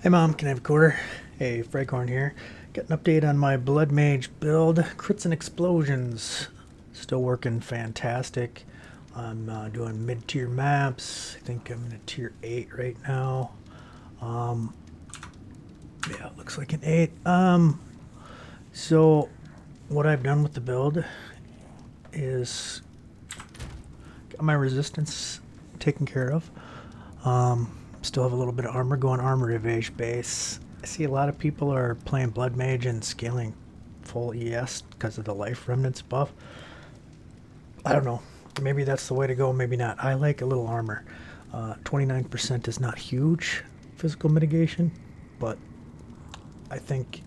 Hey mom, can I have a quarter? Hey, Fraghorn here. Got an update on my Blood Mage build. Crits and explosions. Still working fantastic. I'm doing mid-tier maps. I think I'm in a tier 8 right now. Um, yeah, it looks like an 8. So what I've done with the build is got my resistance taken care of. Still have a little bit of armor going, armor evasion base. I see a lot of people are playing Blood Mage and scaling full ES because of the life remnants buff. I don't know. Maybe that's the way to go, maybe not. I like a little armor. 29% is not huge physical mitigation, but I think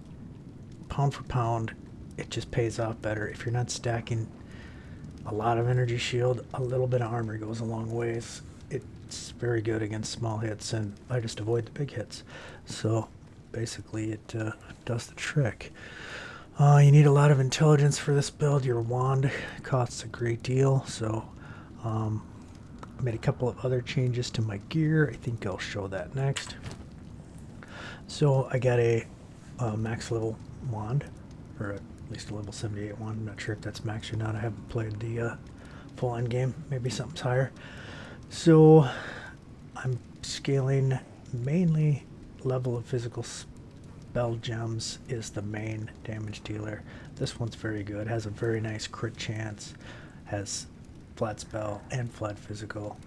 pound for pound, it just pays off better. If you're not stacking a lot of energy shield, a little bit of armor goes a long ways. It's very good against small hits, and I just avoid the big hits. So basically, it does the trick. You need a lot of intelligence for this build. Your wand costs a great deal, so I made a couple of other changes to my gear. I think I'll show that next. So I got a max level wand, or at least a level 78 wand. I'm not sure if that's max or not. I haven't played the full end game. Maybe something's higher. So I'm scaling mainly level of physical spell gems is the main damage dealer. This one's very good, has a very nice crit chance, has flat spell and flat physical,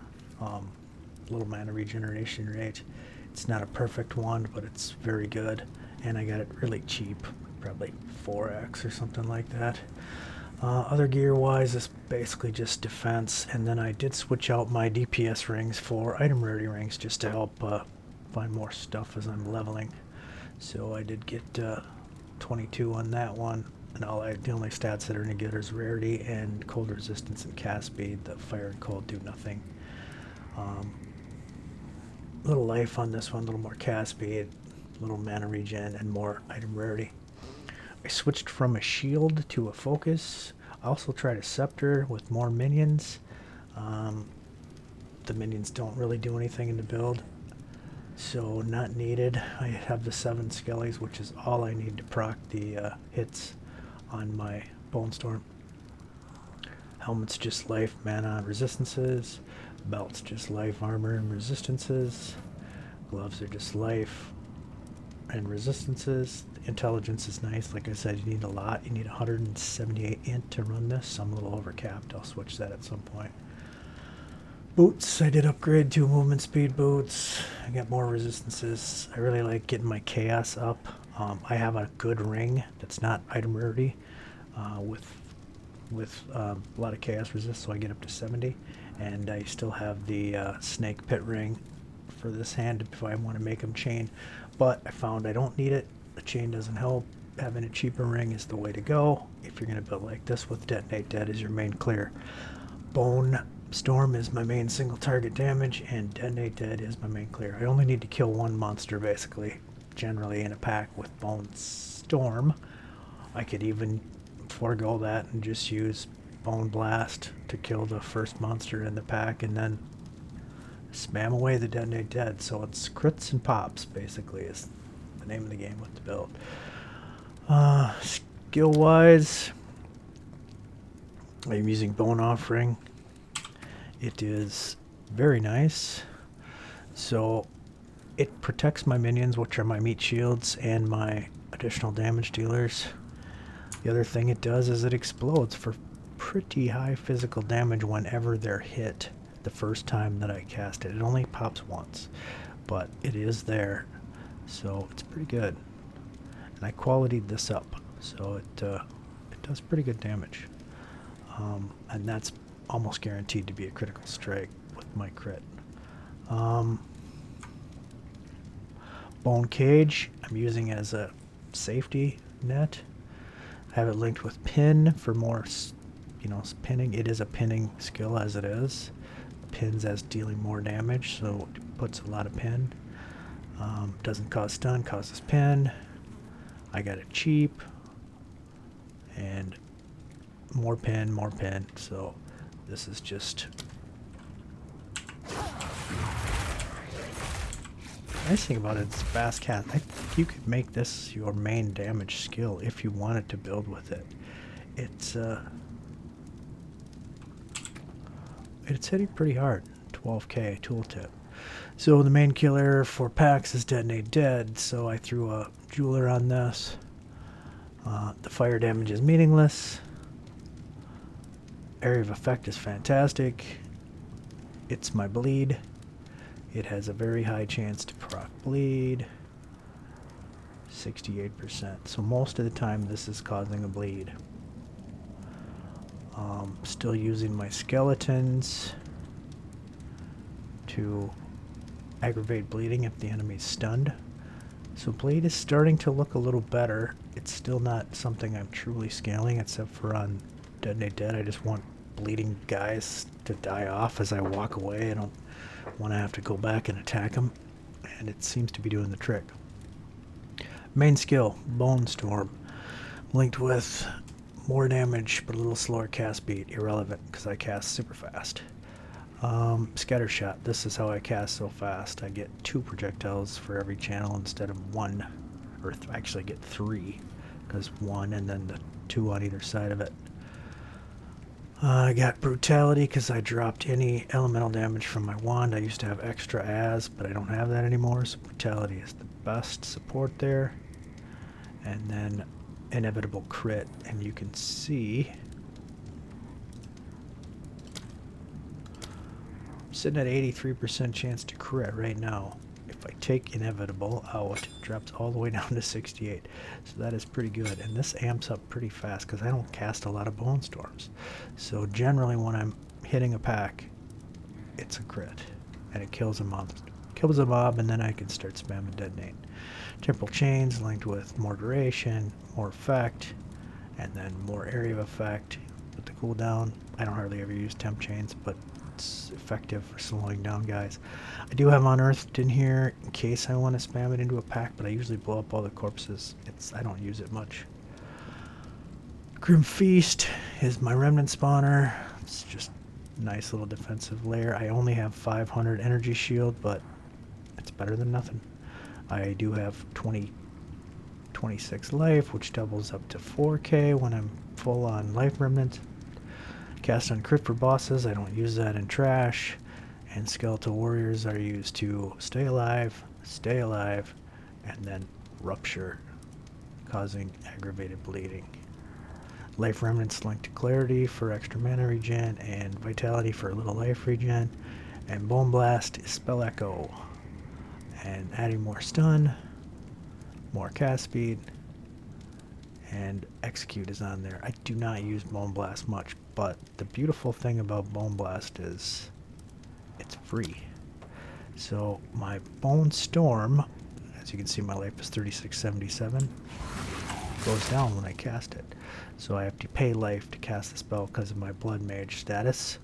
little mana regeneration rate. It's not a perfect one, but it's very good, and I got it really cheap, probably 4x or something like that. Other gear wise is basically just defense, and then I did switch out my DPS rings for item rarity rings just to help find more stuff as I'm leveling. So I did get 22 on that one, and the only stats that are any good is rarity and cold resistance and cast speed. The fire and cold do nothing. Little life on this one, a little more cast speed, little mana regen, and more item rarity. I switched from a shield to a focus. I also tried a scepter with more minions. The minions don't really do anything in the build, so not needed. I have the 7 skellies, which is all I need to proc the hits on my Bone Storm. Helmet's just life, mana, resistances. Belt's just life, armor, and resistances. Gloves are just life and resistances. The intelligence is nice. Like I said, you need a lot. You need 178 int to run this. I'm a little overcapped. I'll switch that at some point. Boots, I did upgrade to movement speed boots. I got more resistances. I really like getting my chaos up. I have a good ring that's not item rarity with a lot of chaos resist, so I get up to 70. And I still have the snake pit ring for this hand if I want to make them chain, but I found I don't need it. The chain doesn't help. Having a cheaper ring is the way to go if you're going to build like this with Detonate Dead as your main clear. Bone Storm is my main single target damage, and Detonate Dead is my main clear. I only need to kill one monster basically, generally in a pack with Bone Storm. I could even forego that and just use Bone Blast to kill the first monster in the pack, and then spam away the Detonate Dead. So it's crits and pops basically is the name of the game with the build. Skill wise, I'm using Bone Offering. It is very nice. So it protects my minions, which are my meat shields and my additional damage dealers. The other thing it does is it explodes for pretty high physical damage whenever they're hit the first time that I cast it. It only pops once, but it is there, so it's pretty good. And I qualitied this up, so it does pretty good damage. And that's almost guaranteed to be a critical strike with my crit. Bone Cage I'm using as a safety net. I have it linked with pin for more, pinning. It is a pinning skill as it is. Pins as dealing more damage, so it puts a lot of pin. Doesn't cause stun, causes pin. I got it cheap, and more pin, so this is just Nice thing about it is fast cast. I think you could make this your main damage skill if you wanted to build with it. It's hitting pretty hard. 12k tooltip. So the main killer for packs is Detonate Dead, so I threw a jeweler on this. The fire damage is meaningless. Area of effect is fantastic. It's my bleed. It has a very high chance to proc bleed. 68%. So most of the time this is causing a bleed. Still using my skeletons to aggravate bleeding if the enemy's stunned. So bleed is starting to look a little better. It's still not something I'm truly scaling, except for on Detonate Dead. I just want bleeding guys to die off as I walk away. I don't want to have to go back and attack them, and it seems to be doing the trick. Main skill, Bone Storm, linked with more damage but a little slower cast speed. Irrelevant because I cast super fast. Scatter Shot, this is how I cast so fast. I get 2 projectiles for every channel instead of 1, or actually get 3, because 1 and then the 2 on either side of it. I got Brutality because I dropped any elemental damage from my wand. I used to have extra as, but I don't have that anymore, so Brutality is the best support there. And then Inevitable Crit, and you can see I'm sitting at 83% chance to crit right now. If I take Inevitable out, it drops all the way down to 68. So that is pretty good. And this amps up pretty fast because I don't cast a lot of Bone Storms. So generally when I'm hitting a pack, it's a crit. And it kills a mob. Kills a mob, and then I can start spamming Detonate. Temporal Chains linked with more duration, more effect, and then more area of effect with the cooldown. I don't hardly ever use temp chains, but it's effective for slowing down guys. I do have Unearthed in here in case I want to spam it into a pack, but I usually blow up all the corpses. I don't use it much. Grim Feast is my remnant spawner. It's just a nice little defensive layer. I only have 500 energy shield, but it's better than nothing. I do have 26 life, which doubles up to 4k when I'm full on life remnant. Cast on crit for bosses, I don't use that in trash. And skeletal warriors are used to stay alive, and then rupture, causing aggravated bleeding. Life remnants linked to clarity for extra mana regen, and vitality for a little life regen. And Bone Blast is spell echo. And adding more stun, more cast speed, and execute is on there. I do not use Bone Blast much, but the beautiful thing about Bone Blast is it's free. So my Bone Storm, as you can see my life is 3677, goes down when I cast it. So I have to pay life to cast the spell because of my Blood Mage status.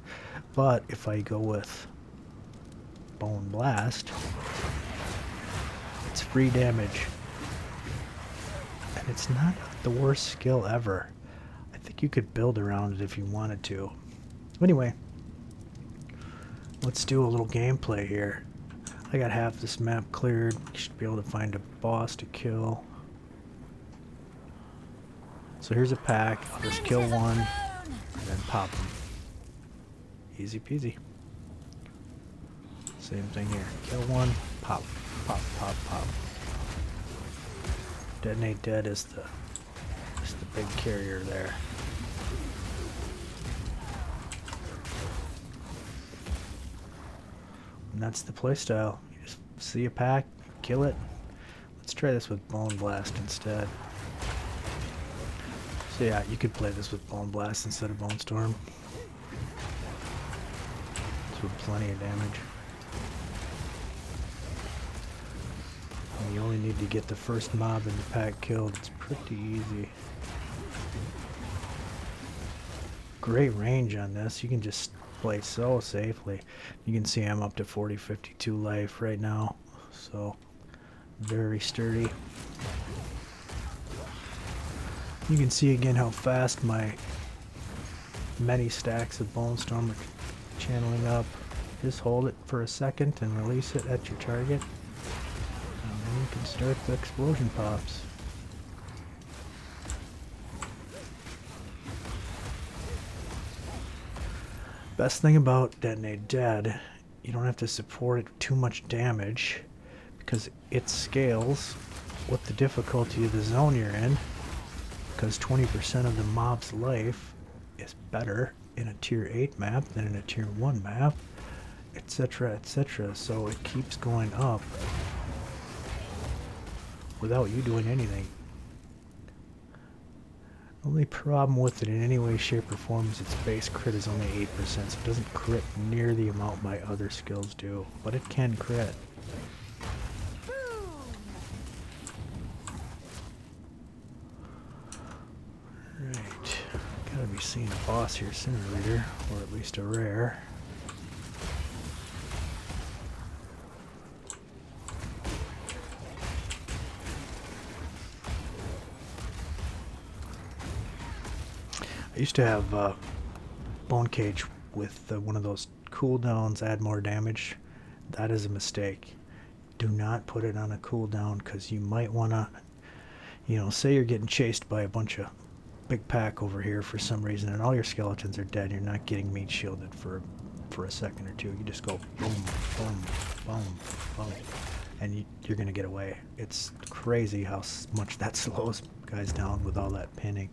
But if I go with Bone Blast, it's free damage. And it's not the worst skill ever. I think you could build around it if you wanted to. Anyway, let's do a little gameplay here. I got half this map cleared. You should be able to find a boss to kill. So here's a pack. I'll just kill one and then pop them. Easy peasy. Same thing here. Kill one, pop, pop, pop, pop. Detonate Dead is the big carrier there. And that's the playstyle. You just see a pack, kill it. Let's try this with Bone Blast instead. So yeah, you could play this with Bone Blast instead of Bone Storm. It's with plenty of damage. And you only need to get the first mob in the pack killed. It's pretty easy. Great range on this. You can just play so safely. You can see I'm up to 52 life right now. So very sturdy. You can see again how fast my many stacks of Bone Storm are channeling up. Just hold it for a second and release it at your target. start the explosion pops. Best thing about Detonate Dead, you don't have to support it too much damage because it scales with the difficulty of the zone you're in, because 20% of the mob's life is better in a tier 8 map than in a tier 1 map, etc, etc. So it keeps going up without you doing anything. The only problem with it in any way, shape, or form is its base crit is only 8%, so it doesn't crit near the amount my other skills do, but it can crit. Right, gotta be seeing a boss here sooner or later, or at least a rare. I used to have Bone Cage with one of those cooldowns, add more damage. That is a mistake. Do not put it on a cooldown, because you might want to, you know, say you're getting chased by a bunch of big pack over here for some reason and all your skeletons are dead. You're not getting meat shielded for a second or two. You just go boom, boom, boom, boom, and you're going to get away. It's crazy how much that slows guys down with all that pinning.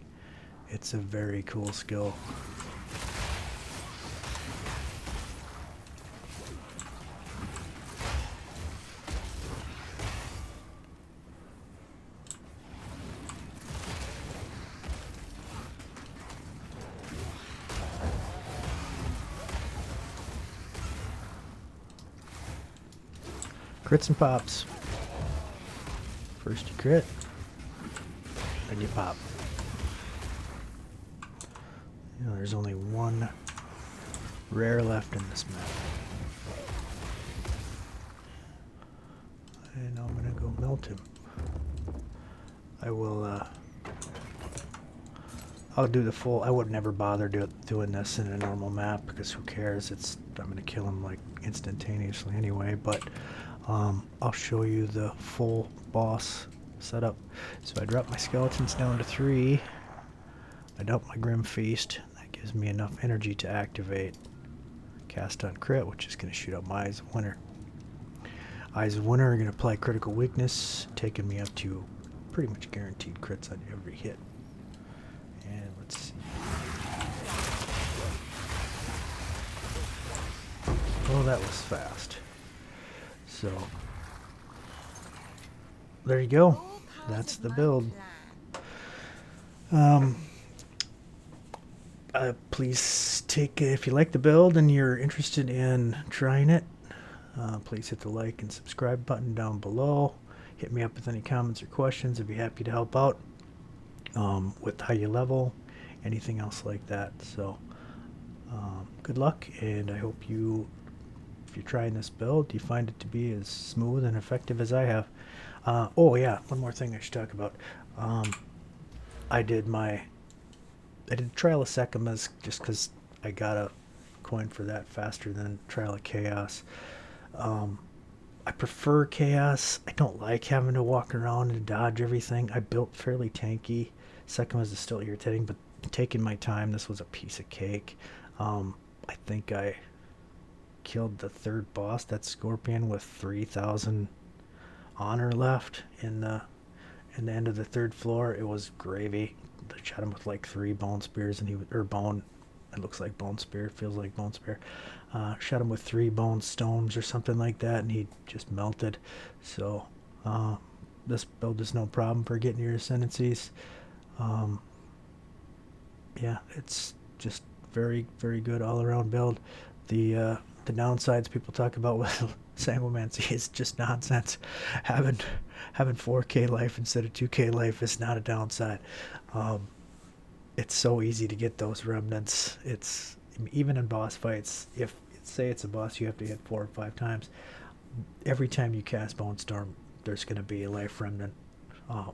It's a very cool skill. Crits and pops. First you crit, then you pop. You know, there's only one rare left in this map. And I'm gonna go melt him. I will, I'll do the full, I would never bother doing this in a normal map, because who cares, I'm gonna kill him like instantaneously anyway, but I'll show you the full boss setup. So I drop my skeletons down to 3. I dump my Grim Feast. That gives me enough energy to activate Cast on Crit, which is going to shoot up my Eyes of Winter. Eyes of Winter are going to apply critical weakness, taking me up to pretty much guaranteed crits on every hit. And let's see. Oh, that was fast. So, there you go. That's the build. Please take, if you like the build and you're interested in trying it, please hit the like and subscribe button down below. Hit me up with any comments or questions. I'd be happy to help out with how you level, anything else like that. So, good luck, and I hope you, if you're trying this build, you find it to be as smooth and effective as I have. Oh yeah, one more thing I should talk about. I did Trial of Sekimas just because I got a coin for that faster than Trial of Chaos. I prefer Chaos. I don't like having to walk around and dodge everything. I built fairly tanky. Sekimas is still irritating, but taking my time, this was a piece of cake. I think I killed the third boss, that Scorpion, with 3,000 honor left in the end of the third floor. It was gravy. I shot him with like 3 bone spears, and it looks like bone spear, it feels like bone spear. Shot him with 3 bone stones or something like that, and he just melted. So this build is no problem for getting your ascendancies. Yeah, it's just very, very good all around build. The downsides people talk about with Sanguimancy is just nonsense. Having 4K life instead of 2K life is not a downside. It's so easy to get those remnants. It's even in boss fights, if say it's a boss you have to hit 4 or 5 times, every time you cast Bone Storm, there's going to be a life remnant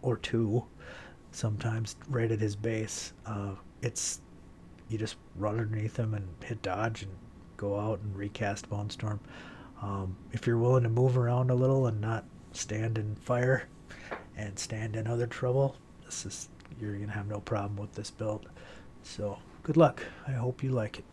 or 2, sometimes right at his base. You just run underneath him and hit dodge and go out and recast Bone Storm. If you're willing to move around a little and not stand in fire, and stand in other trouble, you're gonna have no problem with this build. So good luck. I hope you like it.